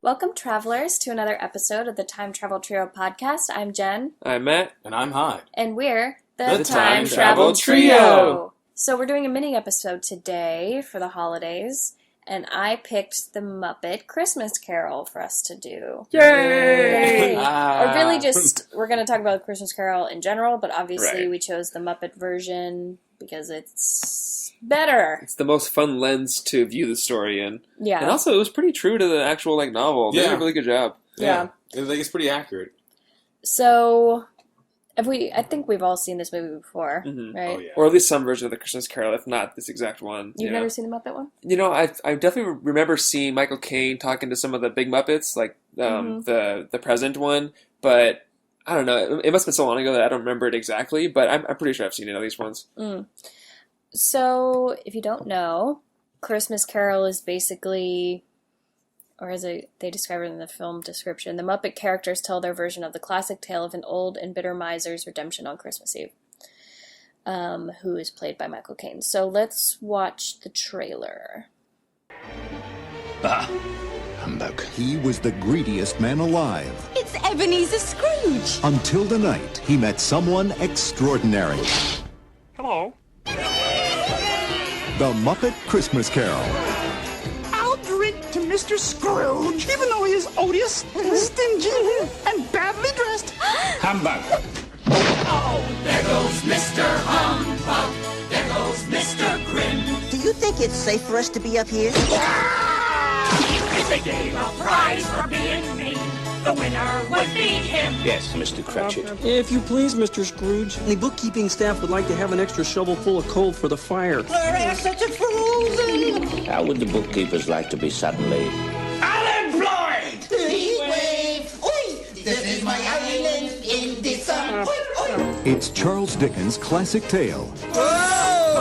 Welcome, travelers, to another episode of the Time Travel Trio podcast. I'm Jen. I'm Matt. And I'm Hyde. And we're the Time Travel Trio. So we're doing a mini episode today for the holidays, and I picked the Muppet Christmas Carol for us to do. Yay! Or really just, we're going to talk about Christmas Carol in general, but obviously Right. we chose the Muppet version because it's better. It's the most fun lens to view the story in. Yeah. And also, it was pretty true to the actual novel. They did a really good job. Yeah. It's pretty accurate. So, I think we've all seen this movie before, Mhm. right? Oh, yeah. Or at least some version of the Christmas Carol, if not this exact one. You've never seen the Muppet one? You know, I definitely remember seeing Michael Caine talking to some of the big Muppets, like the present one, but I don't know. It must have been so long ago that I don't remember it exactly, but I'm pretty sure I've seen it at least once. Mm. So, if you don't know, Christmas Carol is basically, or as they describe it in the film description, the Muppet characters tell their version of the classic tale of an old and bitter miser's redemption on Christmas Eve, who is played by Michael Caine. So let's watch the trailer. Ah, humbug. He was the greediest man alive. It's Ebenezer Scrooge. Until the night he met someone extraordinary. Hello. The Muppet Christmas Carol. I'll drink to Mr. Scrooge, even though he is odious, stingy, and badly dressed. Humbug. Oh, there goes Mr. Humbug. There goes Mr. Grin. Do you think it's safe for us to be up here? If they gave a prize for being mean, the winner would be him. Yes, Mr. Cratchit. If you please, Mr. Scrooge, the bookkeeping staff would like to have an extra shovel full of coal for the fire. We're such a frozen. How would the bookkeepers like to be suddenly Unemployed! Heat wave. Oi! This is my island in the sun. Oi, oi. It's Charles Dickens' classic tale.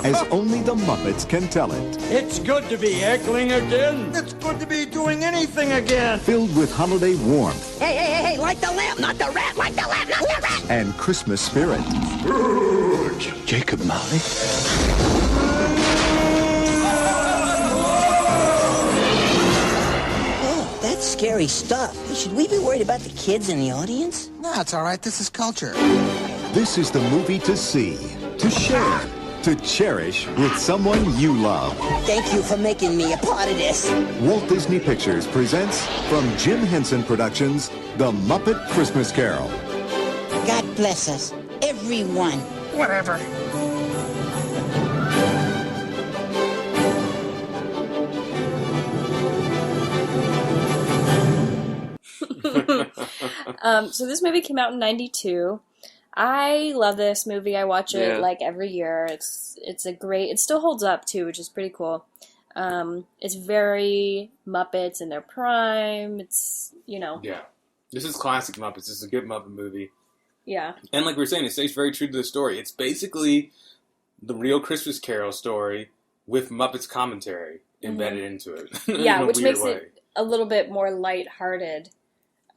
As only the Muppets can tell it. It's good to be heckling again. It's good to be doing anything again. Filled with holiday warmth Hey, like the lamb, not the rat, like the lamb, not the rat. and Christmas spirit. Jacob Marley? Oh, that's scary stuff. Should we be worried about the kids in the audience? No, it's all right. This is culture. This is the movie to see, to share, to cherish with someone you love. Thank you for making me a part of this. Walt Disney Pictures presents from Jim Henson Productions, The Muppet Christmas Carol. God bless us, everyone. Whatever. So this movie came out in 92. I love this movie. I watch it like every year. It's it still holds up too, which is pretty cool. It's very Muppets in their prime. It's, Yeah. This is classic Muppets. This is a good Muppet movie. Yeah. And like we were saying, it stays very true to the story. It's basically the real Christmas Carol story with Muppets commentary embedded into it. Yeah, in a which weird makes way. it a little bit more lighthearted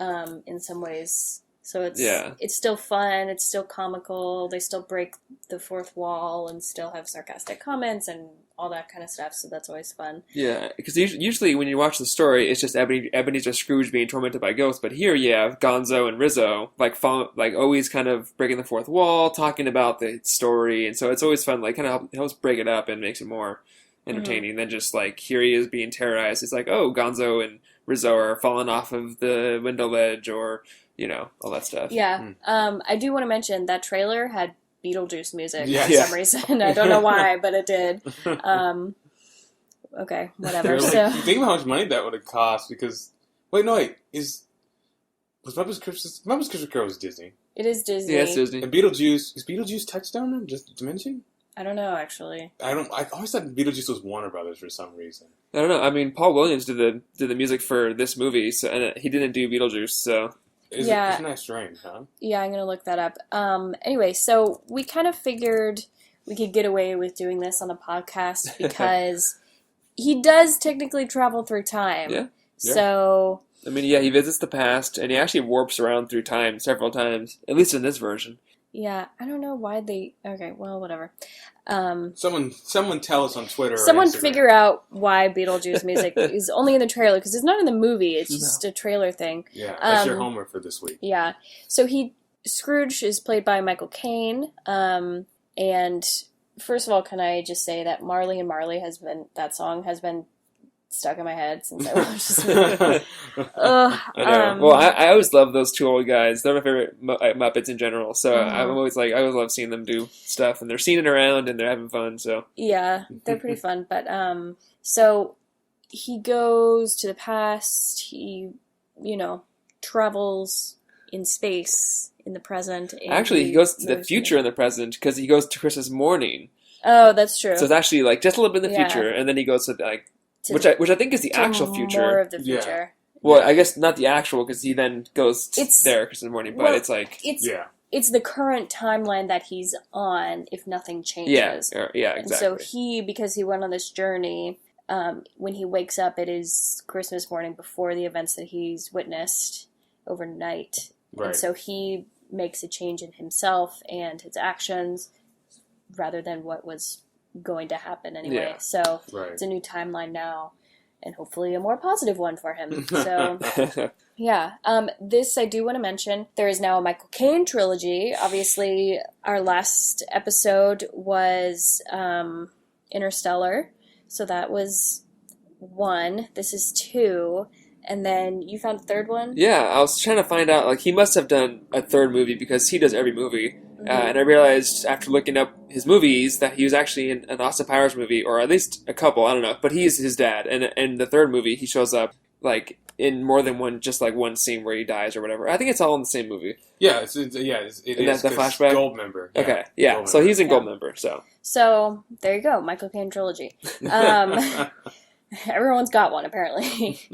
in some ways. So it's still fun, it's still comical, they still break the fourth wall and still have sarcastic comments and all that kind of stuff, so that's always fun. Yeah, because usually when you watch the story, it's just Ebenezer Scrooge being tormented by ghosts, but here you have Gonzo and Rizzo, like always kind of breaking the fourth wall, talking about the story, and so it's always fun, like kind of helps break it up and makes it more entertaining than just like, here he is being terrorized. It's like, oh, Gonzo and Rizzo are falling off of the window ledge, or all that stuff. Yeah. I do want to mention that trailer had Beetlejuice music Yeah. for some reason. I don't know why, but it did. Okay, whatever. So Think about how much money that would have cost, because... Was Muppets Christmas Carol was Disney? it is Disney. Yeah, it's Disney. And Beetlejuice... Is Beetlejuice Touchstone or just Dimension? I don't know, actually. I always thought Beetlejuice was Warner Brothers for some reason. I don't know. I mean, Paul Williams did the music for this movie, so and he didn't do Beetlejuice, so... Isn't that strange, huh? Yeah, I'm going to look that up. Anyway, so we kind of figured we could get away with doing this on a podcast because he does technically travel through time. Yeah. So... I mean, yeah, he visits the past, and he actually warps around through time several times, at least in this version. Yeah, I don't know why they. Okay, well, whatever. Someone tell us on Twitter. Someone or Instagram. figure out why Beetlejuice music is only in the trailer because it's not in the movie. It's just a trailer thing. Yeah, that's your homework for this week. Yeah. So Scrooge is played by Michael Caine. And first of all, can I just say that Marley and Marley that song has been stuck in my head since I watched this movie. Well, I always love those two old guys. They're my favorite Muppets in general. So I always love seeing them do stuff, and they're seeing it around, and they're having fun. So yeah, they're pretty fun. But so he goes to the past. He, travels in space in the present. And actually, he goes to the future in the present because he goes to Christmas morning. Oh, that's true. So it's actually like just a little bit in the future, and then he goes to like. Which I think is the actual future. More of the future. Yeah. Well, I guess not the actual because he then goes there Christmas morning, but it's like it's the current timeline that he's on if nothing changes. Yeah, exactly. And so because he went on this journey, when he wakes up, it is Christmas morning before the events that he's witnessed overnight, and so he makes a change in himself and his actions rather than what was going to happen anyway. Yeah. So it's a new timeline now, and hopefully a more positive one for him. So yeah. This I do want to mention. There is now a Michael Caine trilogy. Obviously, our last episode was Interstellar, so that was 1. This is 2. And then you found a third one? Yeah, I was trying to find out, like, he must have done a third movie because he does every movie. And I realized after looking up his movies that he was actually in an Austin Powers movie, or at least a couple, I don't know. But he's his dad. And in the third movie, he shows up, like, in more than one scene where he dies or whatever. I think it's all in the same movie. Yeah, it is. That's the flashback? Goldmember. Yeah, okay, yeah. So he's in Goldmember, so. So, there you go. Michael Caine trilogy. Everyone's got one, apparently.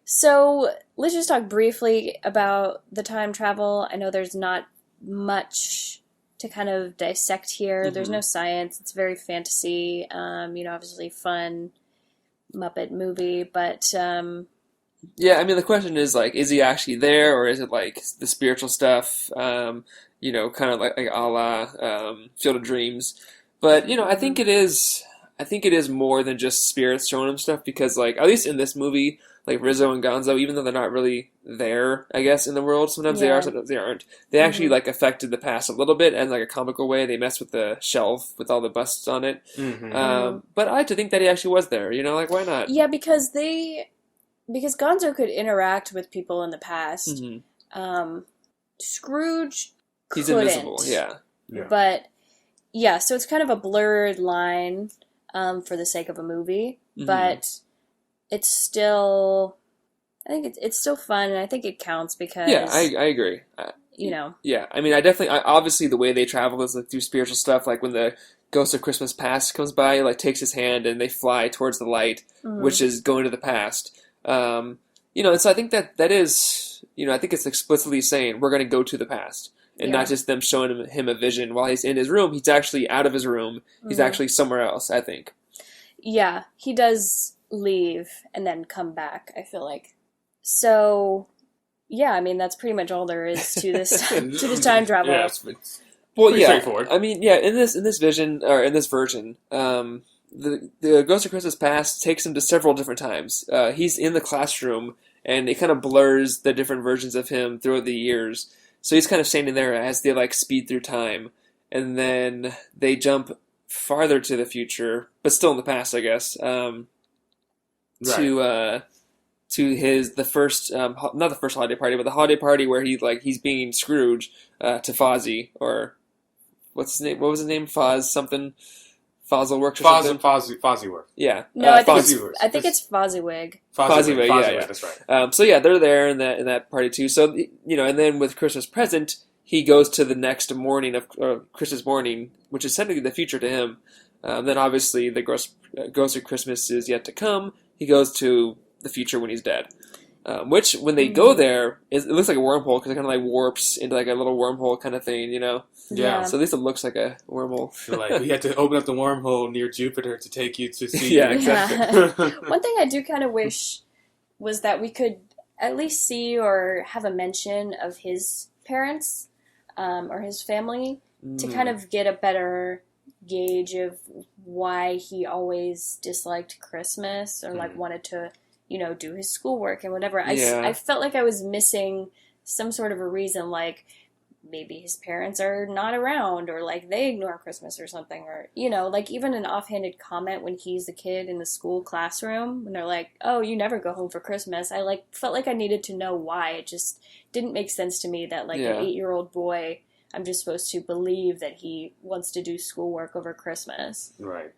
So let's just talk briefly about the time travel. I know there's not much to kind of dissect here. There's no science. It's very fantasy. Obviously fun Muppet movie, but yeah, I mean the question is like, is he actually there, or is it like the spiritual stuff? Kind of like a la Field of Dreams. But I think it is. I think it is more than just spirits showing him stuff because, like, at least in this movie, like Rizzo and Gonzo, even though they're not really there, I guess, in the world, sometimes they are, sometimes they aren't. They actually like affected the past a little bit, and like a comical way. They mess with the shelf with all the busts on it. But I like to think that he actually was there. Like why not? Yeah, because Gonzo could interact with people in the past. Scrooge he's couldn't. Invisible. Yeah. But yeah, so it's kind of a blurred line. For the sake of a movie, but it's still, I think it's still fun, and I think it counts because I agree. Yeah, I mean, obviously the way they travel is like through spiritual stuff. Like when the Ghost of Christmas Past comes by, like takes his hand and they fly towards the light, which is going to the past. And so I think that is, I think it's explicitly saying we're going to go to the past. And not just them showing him a vision while he's in his room. He's actually out of his room. He's actually somewhere else, I think. Yeah, he does leave and then come back, I feel like. So, yeah, I mean, that's pretty much all there is to this time travel. Yeah, it's straightforward. I mean, yeah, in this vision, or in this version, the Ghost of Christmas Past takes him to several different times. He's in the classroom, and it kind of blurs the different versions of him throughout the years. So he's kind of standing there as they like speed through time, and then they jump farther to the future, but still in the past, I guess. To the first not the first holiday party, but the holiday party where he's being Scrooge to Fozzie, or what's his name? What was his name? something. Fozzleworks or something? Fozzie Yeah. No, I think it's Fozziewig. Fozziewig, yeah. That's right. So yeah, they're there in that party too. So and then with Christmas Present, he goes to the next morning of Christmas morning, which is technically the future to him. Then obviously the Ghost of Christmas is yet to come. He goes to the future when he's dead. Which, when they go there, it looks like a wormhole because it kind of like warps into like a little wormhole kind of thing, Yeah. So at least it looks like a wormhole. So we had to open up the wormhole near Jupiter to take you to see. Yeah, exactly. One thing I do kind of wish was that we could at least see or have a mention of his parents. or his family to kind of get a better gauge of why he always disliked Christmas or like wanted to, do his schoolwork and whatever. I felt like I was missing some sort of a reason, like maybe his parents are not around or like they ignore Christmas or something, or like even an offhanded comment when he's a kid in the school classroom when they're like, oh, you never go home for Christmas. I felt like I needed to know why. It just didn't make sense to me that an 8-year-old boy, I'm just supposed to believe that he wants to do schoolwork over Christmas. Right.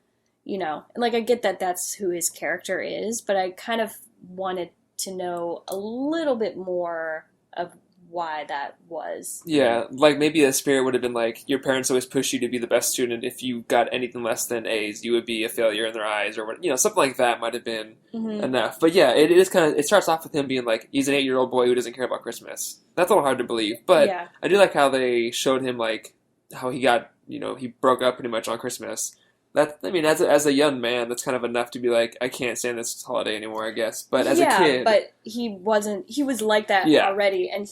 And I get that that's who his character is, but I kind of wanted to know a little bit more of why that was. Yeah, maybe the spirit would have been like, your parents always push you to be the best student. If you got anything less than A's, you would be a failure in their eyes, or something like that might have been enough. But yeah, it is kind of, it starts off with him being like, he's an 8-year-old boy who doesn't care about Christmas. That's a little hard to believe, but I do like how they showed him how he got, he broke up pretty much on Christmas. As a young man, that's kind of enough to be like, I can't stand this holiday anymore, I guess. But as a kid, but he was like that already, and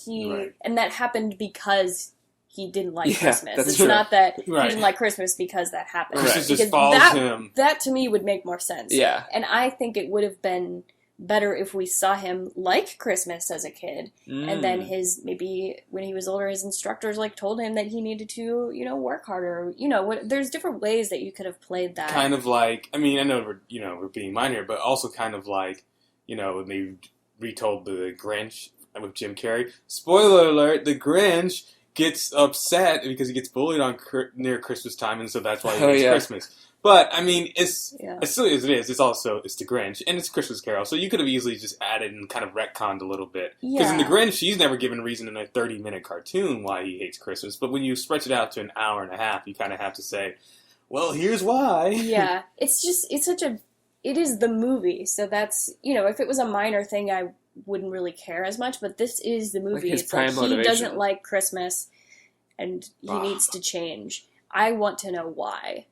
and that happened because he didn't like Christmas. It's true. Not that he didn't like Christmas because that happened. Christmas just follows him. That to me would make more sense. Yeah, and I think it would have been better if we saw him like Christmas as a kid, and then maybe when he was older, his instructors told him that he needed to, work harder. There's different ways that you could have played that. Kind of I know we're being minor, but also kind of when they retold the Grinch with Jim Carrey. Spoiler alert: the Grinch gets upset because he gets bullied on near Christmas time, and so that's why he hates Christmas. But, it's as silly as it is, it's the Grinch, and it's Christmas Carol, so you could have easily just added and kind of retconned a little bit. Because in the Grinch, he's never given a reason in a 30-minute cartoon why he hates Christmas, but when you stretch it out to an hour and a half, you kind of have to say, well, here's why. Yeah, it is the movie, so that's, if it was a minor thing, I wouldn't really care as much, but this is the movie. His prime motivation. He doesn't like Christmas, and he needs to change. I want to know why,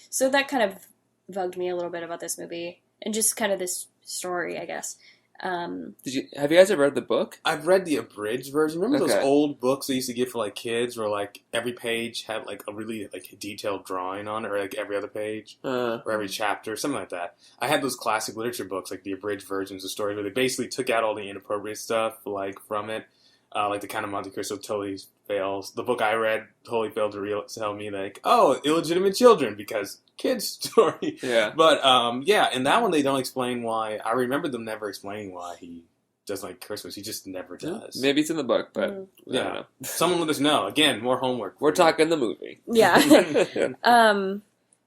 So that kind of bugged me a little bit about this movie, and just kind of this story, I guess. Have you guys ever read the book? I've read the abridged version. Remember those old books they used to get for kids, where every page had a really detailed drawing on it, or every other page, or every chapter, something like that. I had those classic literature books, the abridged versions of stories, where they basically took out all the inappropriate stuff from it. The Count of Monte Cristo totally fails. The book I read totally failed to tell me illegitimate children because kids story. Yeah. But in that one they don't explain why. I remember them never explaining why he doesn't like Christmas. He just never does. Maybe it's in the book, but I don't know. Someone let us know. Again, more homework. We're talking the movie. Yeah.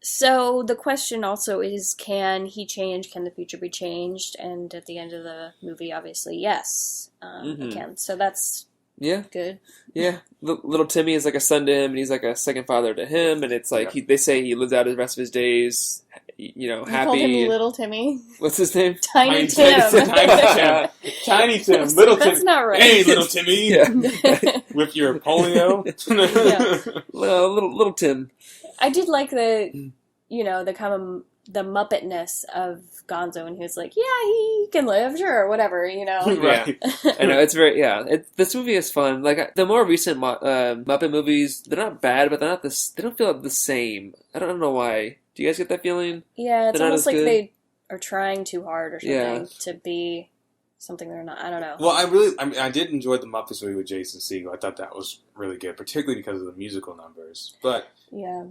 So the question also is, can he change? Can the future be changed? And at the end of the movie, obviously, yes, it can. So that's good. Yeah. Little Timmy is like a son to him, and he's like a second father to him, and it's they say he lives out the rest of his days, happy. You called him Little Timmy? What's his name? Tiny Tim. Tiny Tim. Little Tim. That's not right. Hey, Little Timmy. With your polio. Little Tim. I did like the the Muppetness of Gonzo, and he was like, yeah, he can live, sure, whatever, Right. I know, it's very, this movie is fun. The more recent Muppet movies, they're not bad, but they don't feel the same. I don't know why. Do you guys get that feeling? Yeah, it's almost like they are trying too hard or something to be something they're not. I don't know. Well, I did enjoy the Muppets movie with Jason Segel. I thought that was really good, particularly because of the musical numbers. But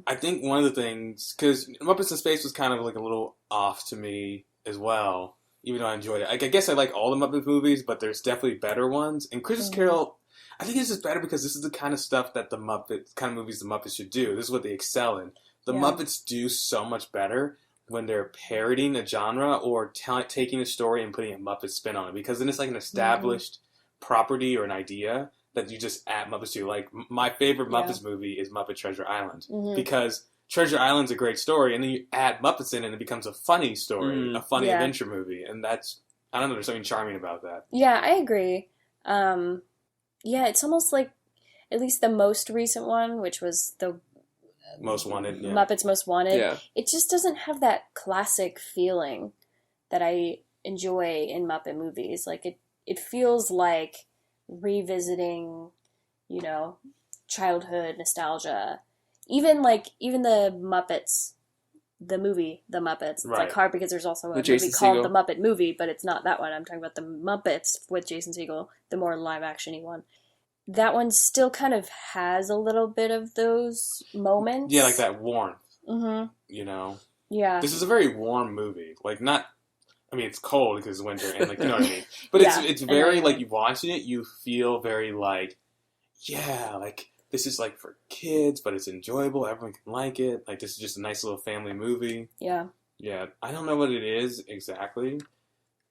I think one of the things, because Muppets in Space was kind of a little off to me as well, even though I enjoyed it. I guess I like all the Muppet movies, but there's definitely better ones. And Christmas Carol, I think it's just better because this is the kind of stuff that the Muppets should do. This is what they excel in. The Muppets do so much better when they're parodying a genre or taking a story and putting a Muppet spin on it, because then it's an established property or an idea that you just add Muppets to. My favorite Muppets movie is Muppet Treasure Island, because Treasure Island's a great story, and then you add Muppets in and it becomes a funny story, a funny adventure movie, and that's, I don't know, there's something charming about that. Yeah, I agree. It's almost like, at least the most recent one, which was the Most Wanted, Muppets Most Wanted, it just doesn't have that classic feeling that I enjoy in Muppet movies. It feels like revisiting, childhood nostalgia. Even the Muppets, the movie, The Muppets. It's like hard because there's also a movie called The Muppet Movie, but it's not that one. I'm talking about The Muppets with Jason Segel, the more live actiony one. That one still kind of has a little bit of those moments. Yeah, like that warmth. Mm-hmm. You know? Yeah. This is a very warm movie. Like, not... I mean, it's cold because it's winter, and, like, you know what I mean? But it's very, like, you watching it, you feel very, like, yeah, like, this is, like, for kids, but it's enjoyable. Everyone can like it. Like, this is just a nice little family movie. Yeah. Yeah. I don't know what it is exactly.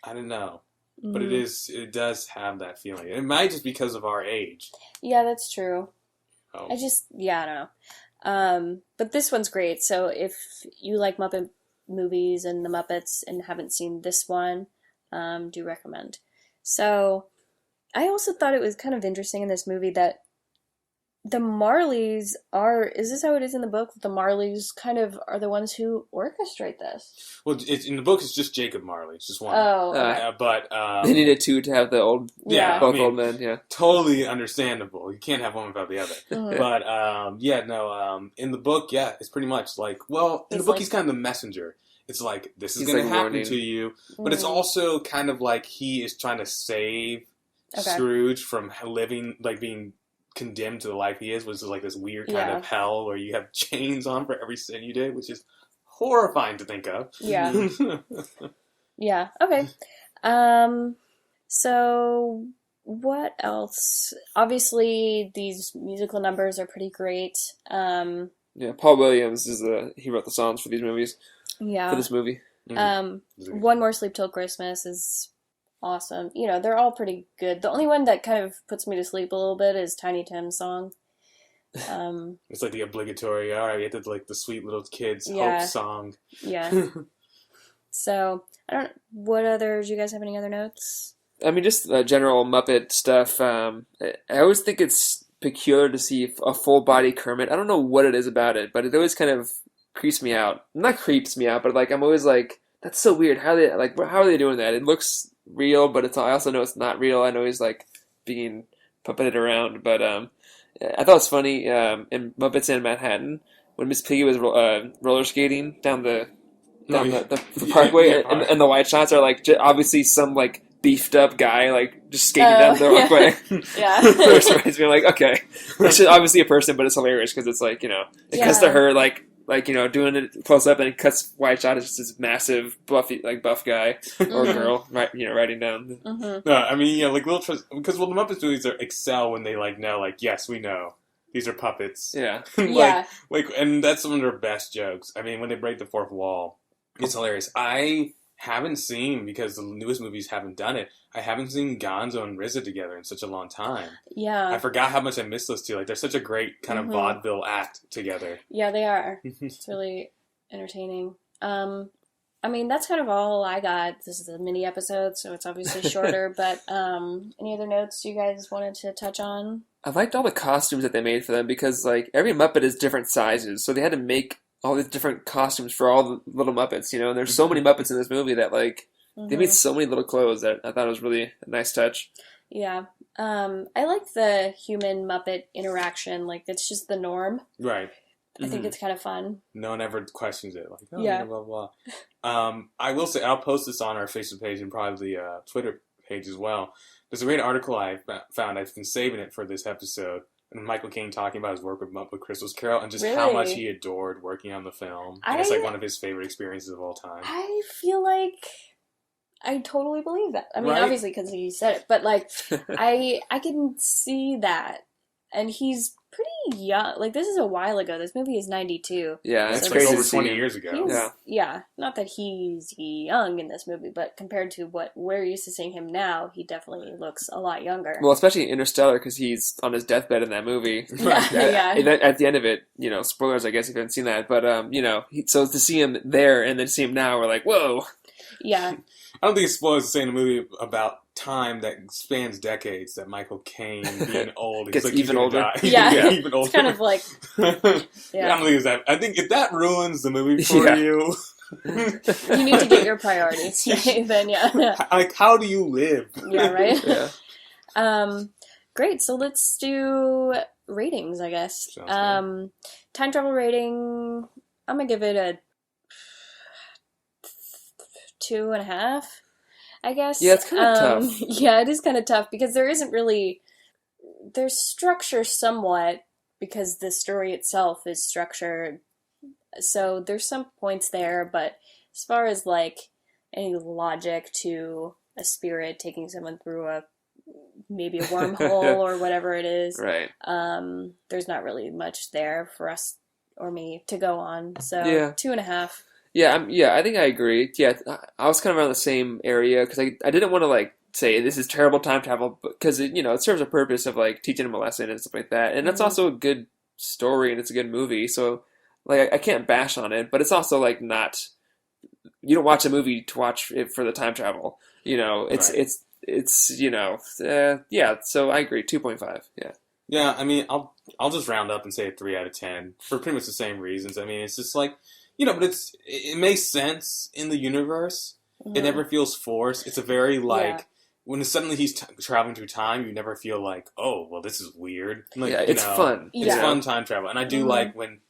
I don't know. Mm-hmm. But it does have that feeling. It might just because of our age. Yeah, that's true. Oh. I don't know. But this one's great. So if you like Muppet movies and the Muppets and haven't seen this one, do recommend. So I also thought it was kind of interesting in this movie that the Marleys is this how it is in the book? The Marleys kind of are the ones who orchestrate this. Well, in the book, it's just Jacob Marley. It's just one. Oh, okay. But they needed two to have the old, both old men. Yeah, totally understandable. You can't have one without the other. Mm-hmm. But in the book, it's pretty much like, well, in the book, he's kind of the messenger. It's like, this is going to happen to you, but it's also kind of like he is trying to save Scrooge from living, like being condemned to the life he is, which is like this weird kind of hell where you have chains on for every sin you did, which is horrifying to think of. Yeah. Yeah. Okay. So what else? Obviously, these musical numbers are pretty great. Yeah, Paul Williams he wrote the songs for these movies. Yeah. For this movie. Mm-hmm. One More Sleep Till Christmas is awesome. You know, they're all pretty good. The only one that kind of puts me to sleep a little bit is Tiny Tim's song. It's like the obligatory, all right, we have to, like, the sweet little kids' hope song. Yeah. So, do you guys have any other notes? I mean, just general Muppet stuff. I always think it's peculiar to see a full-body Kermit. I don't know what it is about it, but it always kind of creeps me out. Not creeps me out, but, like, I'm always like, that's so weird. How are they doing that? It looks real, but I also know it's not real. I know he's like being puppeted around, but I thought it was funny in Muppets in Manhattan when Miss Piggy was roller skating down the parkway, and the wide shots are like obviously some like beefed up guy like just skating down the walkway. Yeah, which reminds me like, okay, that's obviously a person, but it's hilarious because it's like, you know, it cuts to her like you know, doing it close up, and it cuts wide shot as just this massive buff guy or girl, right? You know, riding down. Mm-hmm. No, I mean, yeah, like little because the Muppets movies excel when they like know, like, yes, we know these are puppets. Yeah, and that's some of their best jokes. I mean, when they break the fourth wall, it's hilarious. I haven't seen, because the newest movies haven't done it, I haven't seen Gonzo and RZA together in such a long time. Yeah. I forgot how much I missed those two. Like, they're such a great kind of vaudeville act together. Yeah, they are. It's really entertaining. I mean, that's kind of all I got. This is a mini episode, so it's obviously shorter, but any other notes you guys wanted to touch on? I liked all the costumes that they made for them, because, like, every Muppet is different sizes, so they had to make all these different costumes for all the little Muppets, you know, and there's so many Muppets in this movie that, like, they made so many little clothes that I thought it was really a nice touch. Yeah. I like the human Muppet interaction. Like, it's just the norm. Right. I think it's kind of fun. No one ever questions it. Like, blah, blah, blah. I will say, I'll post this on our Facebook page and probably the Twitter page as well. There's a great article I found. I've been saving it for this episode. And Michael Caine talking about his work with Muppet Christmas Carol and just how much he adored working on the film. And it's like one of his favorite experiences of all time. I feel like I totally believe that. I mean, obviously because he said it, but like I can see that. And he's pretty young. Like, this is a while ago. This movie is 92. Yeah, it's so crazy. Over 20 years ago. Yeah. Not that he's young in this movie, but compared to what we're used to seeing him now, he definitely looks a lot younger. Well, especially in Interstellar, because he's on his deathbed in that movie. Yeah. At the end of it, you know, spoilers, I guess, if you haven't seen that. But, you know, so to see him there and then see him now, we're like, whoa. Yeah. I don't think it's spoilers to say in a movie about time that spans decades that Michael Caine being old gets even older. Yeah, even older. It's kind of like. I don't think it's that. I think if that ruins the movie for you, you need to get your priorities straight. Then like, how do you live? Yeah, right. Yeah. Great. So let's do ratings, I guess. Sounds Time travel rating, I'm gonna give it a 2.5, I guess. Yeah, it's kind of tough. Yeah, it is kind of tough because there isn't really, there's structure somewhat because the story itself is structured. So there's some points there, but as far as like any logic to a spirit taking someone through maybe a wormhole or whatever it is, Right. There's not really much there for us or me to go on. So Yeah. 2.5. Yeah, I think I agree. Yeah, I was kind of around the same area because I didn't want to like say this is terrible time travel because it serves a purpose of like teaching them a lesson and stuff like that, and that's also a good story and it's a good movie. So like I can't bash on it, but it's also like not, you don't watch a movie to watch it for the time travel. Yeah. So I agree, 2.5. Yeah. Yeah, I mean, I'll just round up and say a 3 out of 10 for pretty much the same reasons. I mean, it's just like, but it makes sense in the universe. Mm-hmm. It never feels forced. It's a very like when suddenly he's traveling through time, you never feel like, oh, well, this is weird. Like, it's fun. It's fun time travel, and I do like when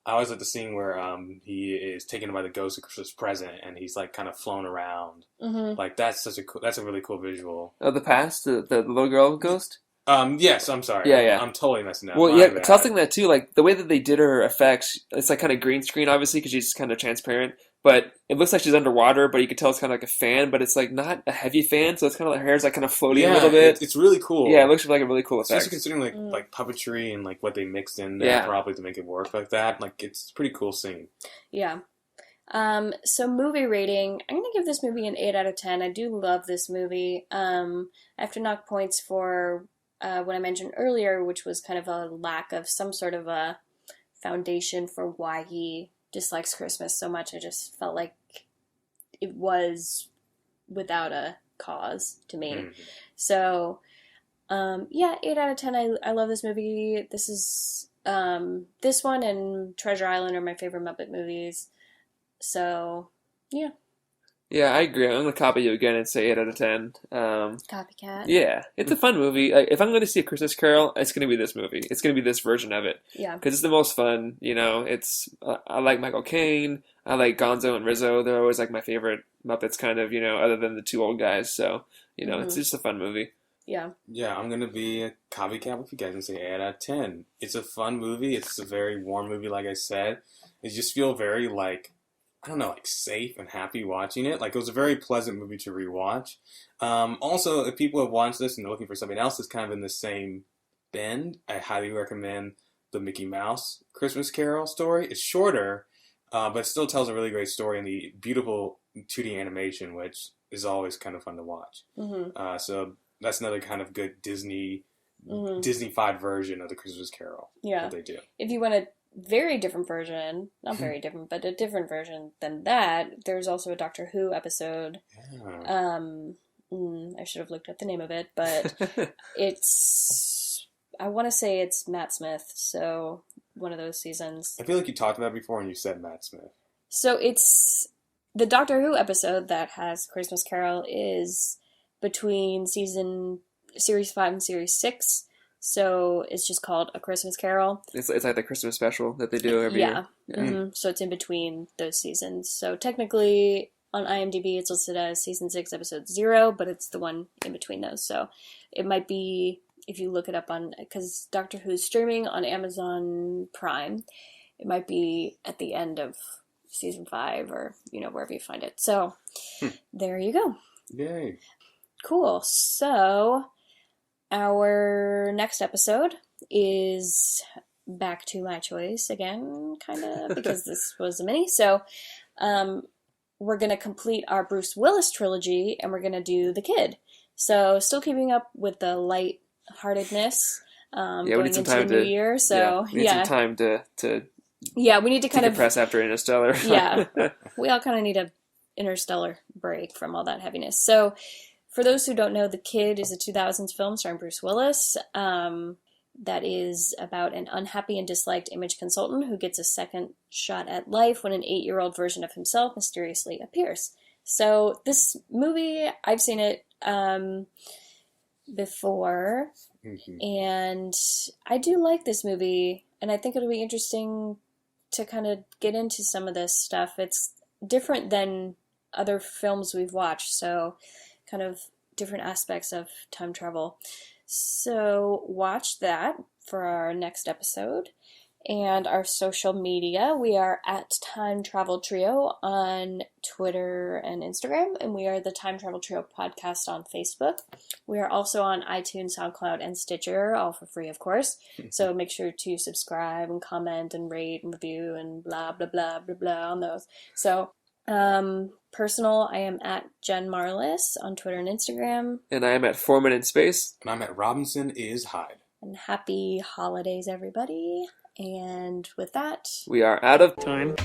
I always like the scene where he is taken by the ghost of Christmas Present, and he's like kind of flown around. Mm-hmm. Like that's a really cool visual. Oh, the past, the little girl ghost. Yes, I'm sorry. Yeah. I'm totally messing up. Well, yeah, because I was thinking that too. Like the way that they did her effects, it's like kind of green screen, obviously, because she's kind of transparent. But it looks like she's underwater, but you can tell it's kind of like a fan, but it's like not a heavy fan, so it's kind of like her hair's like kind of floating a little bit. It's really cool. Yeah, it looks like a really cool effect. Especially considering like puppetry and like what they mixed in there probably to make it work like that. Like it's a pretty cool scene. Yeah. So movie rating, I'm gonna give this movie an 8 out of 10. I do love this movie. I have to knock points for what I mentioned earlier, which was kind of a lack of some sort of a foundation for why he dislikes Christmas so much. I just felt like it was without a cause to me. Mm-hmm. So, 8 out of 10. I love this movie. This is, this one and Treasure Island are my favorite Muppet movies. So, yeah. Yeah, I agree. I'm going to copy you again and say 8 out of 10. Copycat. Yeah, it's a fun movie. If I'm going to see A Christmas Carol, it's going to be this movie. It's going to be this version of it. Yeah. Because it's the most fun. It's I like Michael Caine. I like Gonzo and Rizzo. They're always like my favorite Muppets, kind of, other than the two old guys. So, it's just a fun movie. Yeah. Yeah, I'm going to be a copycat with you guys and say 8 out of 10. It's a fun movie. It's a very warm movie, like I said. It just feel very like, I don't know, like safe and happy watching it. Like it was a very pleasant movie to rewatch. Also, if people have watched this and they're looking for something else that's kind of in the same bend, I highly recommend the Mickey Mouse Christmas Carol story. It's shorter, but it still tells a really great story in the beautiful 2D animation, which is always kind of fun to watch. Mm-hmm. So that's another kind of good Disney-fied version of the Christmas Carol that they do. If you want a very different version, not very different, but a different version than that, there's also a Doctor Who episode. Yeah. I should have looked up the name of it, but I want to say it's Matt Smith, so one of those seasons. I feel like you talked about it before and you said Matt Smith. So it's the Doctor Who episode that has Christmas Carol is between series 5 and series 6. So it's just called A Christmas Carol. It's like the Christmas special that they do every year. Yeah. Mm-hmm. So it's in between those seasons. So technically on IMDb it's listed as season 6, episode 0, but it's the one in between those. So it might be, if you look it up because Doctor Who's streaming on Amazon Prime, it might be at the end of season 5 or, wherever you find it. So there you go. Yay. Cool. So our next episode is back to my choice again, kind of, because this was a mini. So we're going to complete our Bruce Willis trilogy, and we're going to do The Kid. So still keeping up with the lightheartedness going into the new year. So we need some time to we need to kind of decompress after Interstellar. We all kind of need a interstellar break from all that heaviness. So for those who don't know, The Kid is a 2000s film starring Bruce Willis that is about an unhappy and disliked image consultant who gets a second shot at life when an 8-year-old version of himself mysteriously appears. So this movie, I've seen it before, and I do like this movie, and I think it'll be interesting to kind of get into some of this stuff. It's different than other films we've watched, so kind of different aspects of time travel. So watch that for our next episode. And our social media, we are at Time Travel Trio on Twitter and Instagram, and we are the Time Travel Trio podcast on Facebook. We are also on iTunes, SoundCloud, and Stitcher, all for free, of course. So make sure to subscribe and comment and rate and review and blah, blah, blah, blah, blah on those. So, personal, I am at Jen Marlis on Twitter and Instagram. And I am at Foreman in Space. And I'm at Robinson is Hyde. And happy holidays, everybody. And with that, we are out of time.